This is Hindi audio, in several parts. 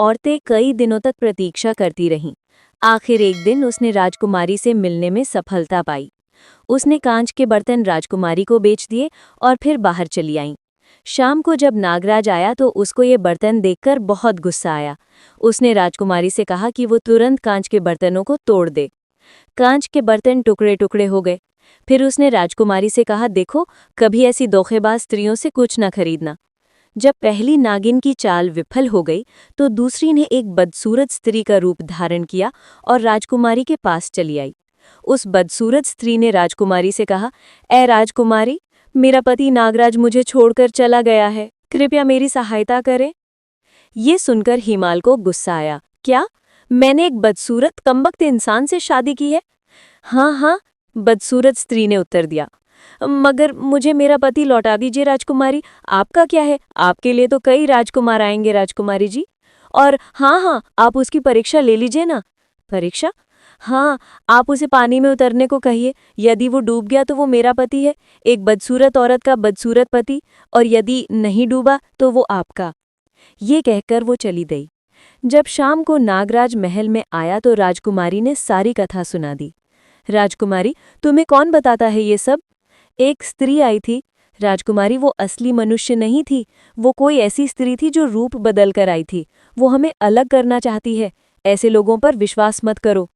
औरतें कई दिनों तक प्रतीक्षा करती रहीं। आखिर एक दिन उसने राजकुमारी से मिलने में सफलता पाई। उसने कांच के बर्तन राजकुमारी को बेच दिए और फिर बाहर चली आईं। शाम को जब नागराज आया तो उसको ये बर्तन देखकर बहुत गुस्सा आया। उसने राजकुमारी से कहा कि वो तुरंत कांच के बर्तनों को तोड़ दे। कांच के बर्तन टुकड़े टुकड़े हो गए। फिर उसने राजकुमारी से कहा, देखो, कभी ऐसी धोखेबाज स्त्रियों से कुछ न खरीदना। जब पहली नागिन की चाल विफल हो गई तो दूसरी ने एक बदसूरत स्त्री का रूप धारण किया और राजकुमारी के पास चली आई। उस बदसूरत स्त्री ने राजकुमारी से कहा, ए राजकुमारी, मेरा पति नागराज मुझे छोड़कर चला गया है, कृपया मेरी सहायता करें। ये सुनकर हिमाल को गुस्सा आया। क्या? मैंने एक बदसूरत कमबख्त इंसान से शादी की है? हाँ हाँ, बदसूरत स्त्री ने उत्तर दिया। मगर मुझे मेरा पति लौटा दीजिए राजकुमारी, आपका क्या है, आपके लिए तो कई राजकुमार आएंगे राजकुमारी जी। और हाँ हाँ, आप उसकी परीक्षा ले लीजिए ना। परीक्षा? हाँ, आप उसे पानी में उतरने को कहिए। यदि वो डूब गया तो वो मेरा पति है, एक बदसूरत औरत का बदसूरत पति, और यदि नहीं डूबा तो वो आपका। ये कहकर वो चली गई। जब शाम को नागराज महल में आया तो राजकुमारी ने सारी कथा सुना दी। राजकुमारी, तुम्हें कौन बताता है ये सब? एक स्त्री आई थी। राजकुमारी, वो असली मनुष्य नहीं थी, वो कोई ऐसी स्त्री थी जो रूप बदल कर आई थी। वो हमें अलग करना चाहती है। ऐसे लोगों पर विश्वास मत करो।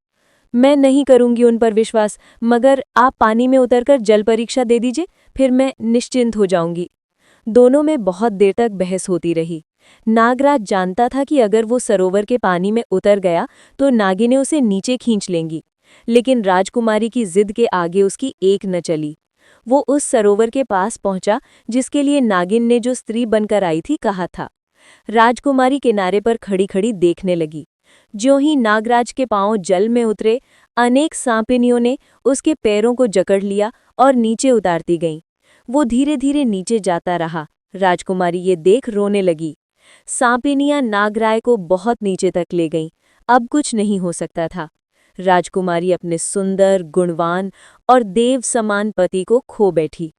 मैं नहीं करूंगी उन पर विश्वास, मगर आप पानी में उतरकर जल परीक्षा दे दीजिए, फिर मैं निश्चिंत हो जाऊंगी। दोनों में बहुत देर तक बहस होती रही। नागराज जानता था कि अगर वो सरोवर के पानी में उतर गया तो नागिनें उसे नीचे खींच लेंगी, लेकिन राजकुमारी की जिद के आगे उसकी एक न चली। वो उस सरोवर के पास पहुंचा जिसके लिए नागिन ने जो स्त्री बनकर आई थी कहा था। राजकुमारी किनारे पर खड़ी खड़ी देखने लगी। ज्यों ही नागराज के पांव जल में उतरे, अनेक सांपिनियों ने उसके पैरों को जकड़ लिया और नीचे उतारती गईं। वो धीरे धीरे नीचे जाता रहा। राजकुमारी ये देख रोने लगी। सांपिनियां नागराय को बहुत नीचे तक ले गईं। अब कुछ नहीं हो सकता था। राजकुमारी अपने सुंदर, गुणवान और देव समान पति को खो बैठी।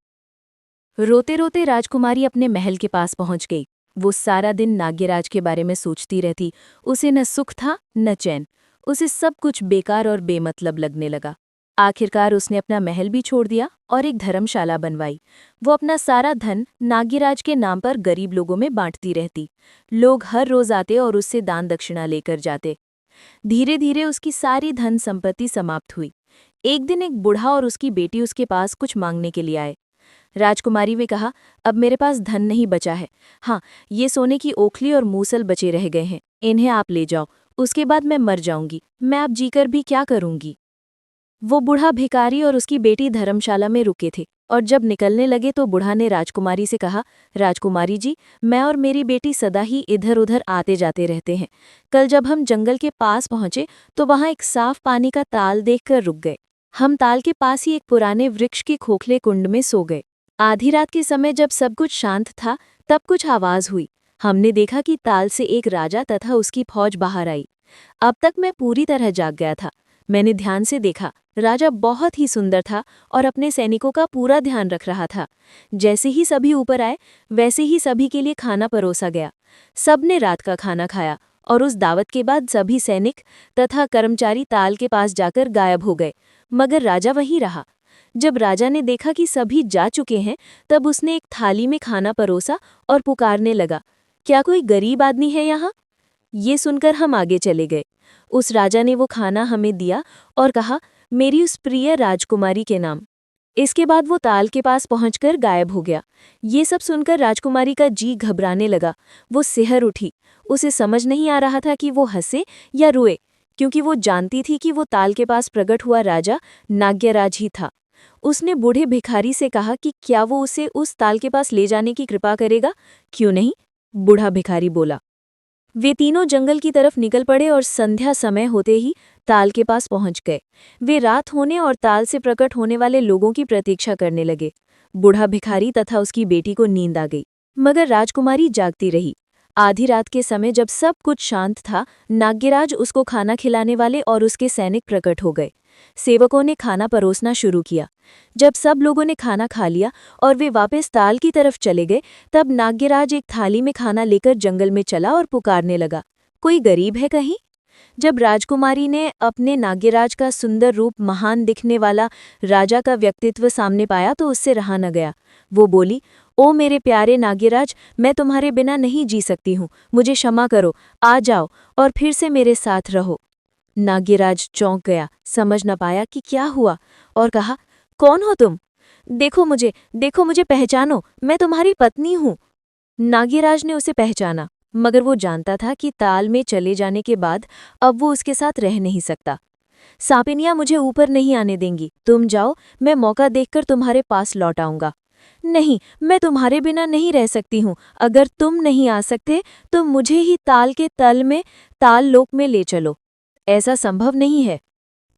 रोते रोते राजकुमारी अपने महल के पास पहुंच गई। वो सारा दिन नाग्यराज के बारे में सोचती रहती। उसे न सुख था न चैन। उसे सब कुछ बेकार और बेमतलब लगने लगा। आखिरकार उसने अपना महल भी छोड़ दिया और एक धर्मशाला बनवाई। वो अपना सारा धन नाग्यराज के नाम पर गरीब लोगों में बांटती रहती। लोग हर रोज आते और उससे दान दक्षिणा लेकर जाते। धीरे धीरे उसकी सारी धन संपत्ति समाप्त हुई। एक दिन एक बूढ़ा और उसकी बेटी उसके पास कुछ मांगने के लिए आए। राजकुमारी ने कहा, अब मेरे पास धन नहीं बचा है। हाँ, ये सोने की ओखली और मूसल बचे रह गए हैं, इन्हें आप ले जाओ। उसके बाद मैं मर जाऊंगी। मैं अब जीकर भी क्या करूंगी। वो बूढ़ा भिखारी और उसकी बेटी धर्मशाला में रुके थे और जब निकलने लगे तो बूढ़ा ने राजकुमारी से कहा, राजकुमारी जी, मैं और मेरी बेटी सदा ही इधर उधर आते जाते रहते हैं। कल जब हम जंगल के पास पहुंचे तो वहां एक साफ पानी का ताल देखकर रुक गए। हम ताल के पास ही एक पुराने वृक्ष के खोखले कुंड में सो गए। आधी रात के समय जब सब कुछ शांत था तब कुछ आवाज हुई। हमने देखा कि ताल से एक राजा तथा उसकी फौज बाहर आई। अब तक मैं पूरी तरह जाग गया था। मैंने ध्यान से देखा। राजा बहुत ही सुंदर था और अपने सैनिकों का पूरा ध्यान रख रहा था। जैसे ही सभी ऊपर आए वैसे ही सभी के लिए खाना परोसा गया। सबने रात का खाना खाया और उस दावत के बाद सभी सैनिक तथा कर्मचारी ताल के पास जाकर गायब हो गए, मगर राजा वहीं रहा। जब राजा ने देखा कि सभी जा चुके हैं तब उसने एक थाली में खाना परोसा और पुकारने लगा, क्या कोई गरीब आदमी है यहाँ? ये सुनकर हम आगे चले गए। उस राजा ने वो खाना हमें दिया और कहा, मेरी उस प्रिय राजकुमारी के नाम। इसके बाद वो ताल के पास पहुंचकर गायब हो गया। ये सब सुनकर राजकुमारी का जी घबराने लगा। वो सिहर उठी। उसे समझ नहीं आ रहा था कि वो हंसे या रोए, क्योंकि वो जानती थी कि वो ताल के पास प्रकट हुआ राजा नाग्यराज ही था। उसने बूढ़े भिखारी से कहा कि क्या वो उसे उस ताल के पास ले जाने की कृपा करेगा। क्यों नहीं, बूढ़ा भिखारी बोला। वे तीनों जंगल की तरफ निकल पड़े और संध्या समय होते ही ताल के पास पहुंच गए। वे रात होने और ताल से प्रकट होने वाले लोगों की प्रतीक्षा करने लगे। बूढ़ा भिखारी तथा उसकी बेटी को नींद आ गई, मगर राजकुमारी जागती रही। आधी रात के समय जब सब कुछ शांत था, नाग्यराज उसको खाना खिलाने वाले और उसके सैनिक प्रकट हो गए। सेवकों ने खाना परोसना शुरू किया। जब सब लोगों ने खाना खा लिया और वे वापस ताल की तरफ चले गए, तब नाग्यराज एक थाली में खाना लेकर जंगल में चला और पुकारने लगा, कोई गरीब है कहीं? जब राजकुमारी ने अपने नाग्यराज का सुंदर रूप, महान दिखने वाला राजा का व्यक्तित्व सामने पाया तो उससे रहा न गया। वो बोली, ओ मेरे प्यारे नाग्यराज, मैं तुम्हारे बिना नहीं जी सकती हूँ, मुझे क्षमा करो, आ जाओ और फिर से मेरे साथ रहो। नाग्यराज चौंक गया, समझ न पाया कि क्या हुआ, और कहा, कौन हो तुम? देखो मुझे पहचानो, मैं तुम्हारी पत्नी हूँ। नाग्यराज ने उसे पहचाना, मगर वो जानता था कि ताल में चले जाने के बाद अब वो उसके साथ रह नहीं सकता। सापिनियाँ मुझे ऊपर नहीं आने देंगी, तुम जाओ, मैं मौका देखकर तुम्हारे पास लौट आऊंगा। नहीं, मैं तुम्हारे बिना नहीं रह सकती हूँ, अगर तुम नहीं आ सकते तो मुझे ही ताल के तल में, ताल लोक में ले चलो। ऐसा संभव नहीं है।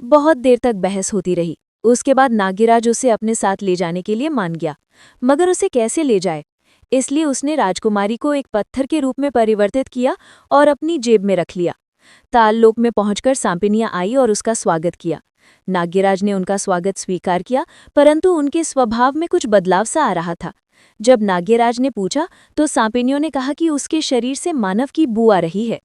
बहुत देर तक बहस होती रही। उसके बाद नाग्यराज उसे अपने साथ ले जाने के लिए मान गया, मगर उसे कैसे ले जाए? इसलिए उसने राजकुमारी को एक पत्थर के रूप में परिवर्तित किया और अपनी जेब में रख लिया। ताललोक में पहुंचकर सांपिनियां आई और उसका स्वागत किया। नाग्यराज ने उनका स्वागत स्वीकार किया, परंतु उनके स्वभाव में कुछ बदलाव सा आ रहा था। जब नाग्यराज ने पूछा तो सांपिनियों ने कहा कि उसके शरीर से मानव की बू आ रही है।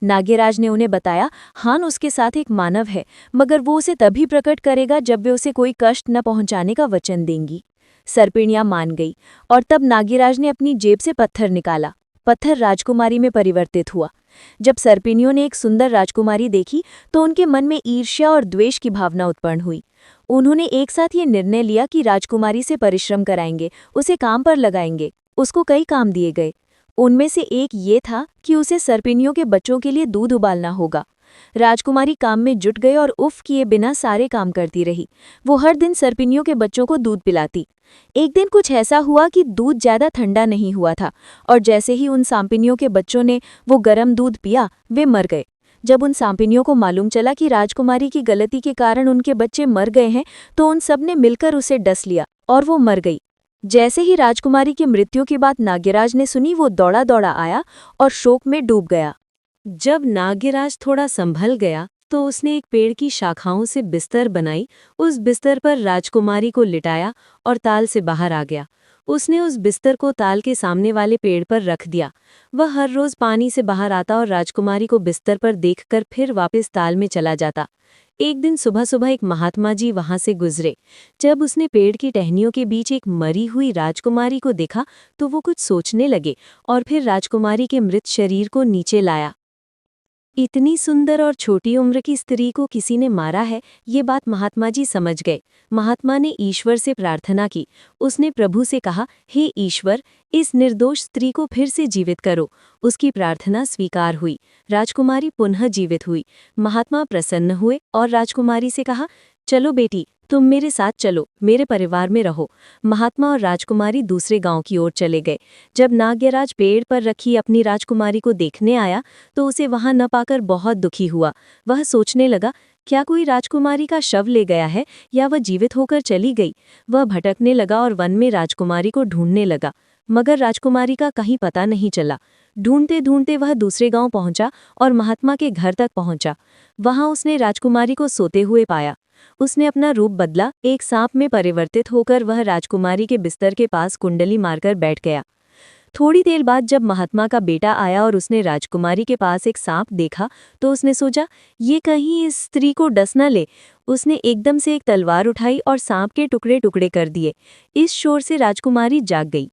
नाग्यराज ने उन्हें बताया, हान उसके साथ एक मानव है, मगर वो उसे तभी प्रकट करेगा जब वे उसे कोई कष्ट न पहुंचाने का वचन देंगी। सर्पिणियां मान गई और तब नाग्यराज ने अपनी जेब से पत्थर निकाला। पत्थर राजकुमारी में परिवर्तित हुआ। जब सर्पिनियों ने एक सुंदर राजकुमारी देखी तो उनके मन में ईर्ष्या और द्वेष की भावना उत्पन्न हुई। उन्होंने एक साथ ये निर्णय लिया कि राजकुमारी से परिश्रम कराएंगे, उसे काम पर लगाएंगे। उसको कई काम दिए गए। उनमें से एक ये था कि उसे सर्पिनियों के बच्चों के लिए दूध उबालना होगा। राजकुमारी काम में जुट गई और उफ किए बिना सारे काम करती रही। वो हर दिन सर्पिनियों के बच्चों को दूध पिलाती। एक दिन कुछ ऐसा हुआ कि दूध ज्यादा ठंडा नहीं हुआ था, और जैसे ही उन सांपिनियों के बच्चों ने वो गर्म दूध पिया, वे मर गए। जब उन सांपिनियों को मालूम चला कि राजकुमारी की गलती के कारण उनके बच्चे मर गए हैं, तो उन सब ने मिलकर उसे डस लिया और वो मर गई। जैसे ही राजकुमारी की मृत्यु की बात नाग्यराज ने सुनी, वो दौड़ा दौड़ा आया और शोक में डूब गया। जब नाग्यराज थोड़ा संभल गया तो उसने एक पेड़ की शाखाओं से बिस्तर बनाई, उस बिस्तर पर राजकुमारी को लिटाया और ताल से बाहर आ गया। उसने उस बिस्तर को ताल के सामने वाले पेड़ पर रख दिया। वह हर रोज पानी से बाहर आता और राजकुमारी को बिस्तर पर देखकर फिर वापस ताल में चला जाता। एक दिन सुबह सुबह एक महात्मा जी वहां से गुजरे। जब उसने पेड़ की टहनियों के बीच एक मरी हुई राजकुमारी को देखा तो वो कुछ सोचने लगे और फिर राजकुमारी के मृत शरीर को नीचे लाया। इतनी सुंदर और छोटी उम्र की स्त्री को किसी ने मारा है, ये बात महात्मा जी समझ गए। महात्मा ने ईश्वर से प्रार्थना की। उसने प्रभु से कहा, हे ईश्वर, इस निर्दोष स्त्री को फिर से जीवित करो। उसकी प्रार्थना स्वीकार हुई। राजकुमारी पुनः जीवित हुई। महात्मा प्रसन्न हुए और राजकुमारी से कहा, चलो बेटी, तुम मेरे साथ चलो, मेरे परिवार में रहो। महात्मा और राजकुमारी दूसरे गांव की ओर चले गए। जब नाग्यराज पेड़ पर रखी अपनी राजकुमारी को देखने आया तो उसे वहां न पाकर बहुत दुखी हुआ। वह सोचने लगा, क्या कोई राजकुमारी का शव ले गया है या वह जीवित होकर चली गई? वह भटकने लगा और वन में राजकुमारी को ढूंढने लगा, मगर राजकुमारी का कहीं पता नहीं चला। ढूंढते ढूंढते वह दूसरे गांव पहुंचा और महात्मा के घर तक पहुंचा। वहां उसने राजकुमारी को सोते हुए पाया। उसने अपना रूप बदला। एक सांप में परिवर्तित होकर वह राजकुमारी के बिस्तर के पास कुंडली मारकर बैठ गया। थोड़ी देर बाद जब महात्मा का बेटा आया और उसने राजकुमारी के पास एक सांप देखा तो उसने सोचा, ये कहीं इस स्त्री को डस न ले। उसने एकदम से एक तलवार उठाई और सांप के टुकड़े टुकड़े कर दिए। इस शोर से राजकुमारी जाग गई।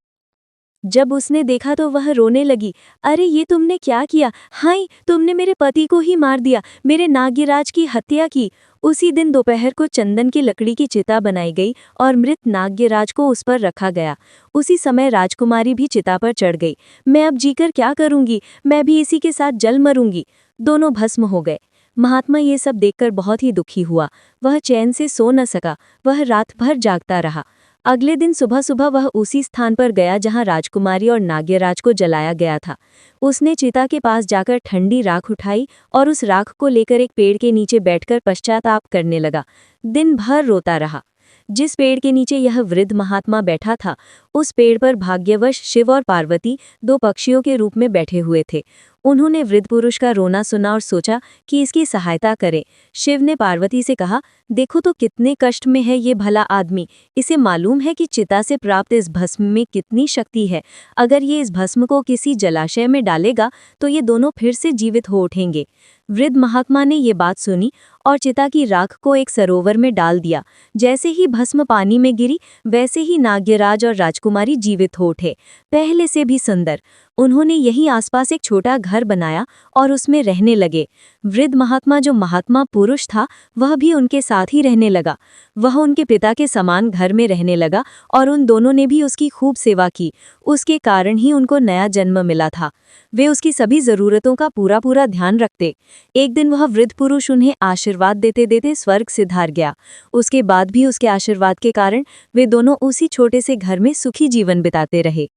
जब उसने देखा तो वह रोने लगी, अरे ये तुमने क्या किया? हाय, तुमने मेरे पति को ही मार दिया, मेरे नाग्यराज की हत्या की। उसी दिन दोपहर को चंदन की लकड़ी की चिता बनाई गई और मृत नाग्यराज को उस पर रखा गया। उसी समय राजकुमारी भी चिता पर चढ़ गई। मैं अब जीकर क्या करूंगी, मैं भी इसी के साथ जल मरूंगी। दोनों भस्म हो गए। महात्मा ये सब देखकर बहुत ही दुखी हुआ। वह चैन से सो न सका। वह रात भर जागता रहा। अगले दिन सुबह सुबह वह उसी स्थान पर गया जहां राजकुमारी और नाग्यराज को जलाया गया था। उसने चिता के पास जाकर ठंडी राख उठाई और उस राख को लेकर एक पेड़ के नीचे बैठकर पश्चाताप करने लगा। दिन भर रोता रहा। जिस पेड़ के नीचे यह वृद्ध महात्मा बैठा था, उस पेड़ पर भाग्यवश शिव और पार्वती दो पक्षियों के रूप में बैठे हुए थे। उन्होंने वृद्ध पुरुष का रोना सुना और सोचा कि इसकी सहायता करे। शिव ने पार्वती से कहा, देखो तो कितने कष्ट में है ये भला आदमी। इसे मालूम है कि चिता से प्राप्त इस भस्म में कितनी शक्ति है। अगर ये इस भस्म को किसी जलाशय में डालेगा तो ये दोनों फिर से जीवित हो उठेंगे। वृद्ध महात्मा ने ये बात सुनी और चिता की राख को एक सरोवर में डाल दिया। जैसे ही भस्म पानी में गिरी, वैसे ही नाग्यराज और राजकुमारी जीवित हो उठे, पहले से भी सुंदर। उन्होंने यहीं आसपास एक छोटा घर बनाया और उसमें रहने लगे। वृद्ध महात्मा, जो महात्मा पुरुष था, वह भी उनके साथ ही रहने लगा। वह उनके पिता के समान घर में रहने लगा और उन दोनों ने भी उसकी खूब सेवा की। उसके कारण ही उनको नया जन्म मिला था। वे उसकी सभी जरूरतों का पूरा पूरा ध्यान रखते। एक दिन वह वृद्ध पुरुष उन्हें आशीर्वाद देते देते स्वर्ग सिधार गया। उसके बाद भी उसके आशीर्वाद के कारण वे दोनों उसी छोटे से घर में सुखी जीवन बिताते रहे।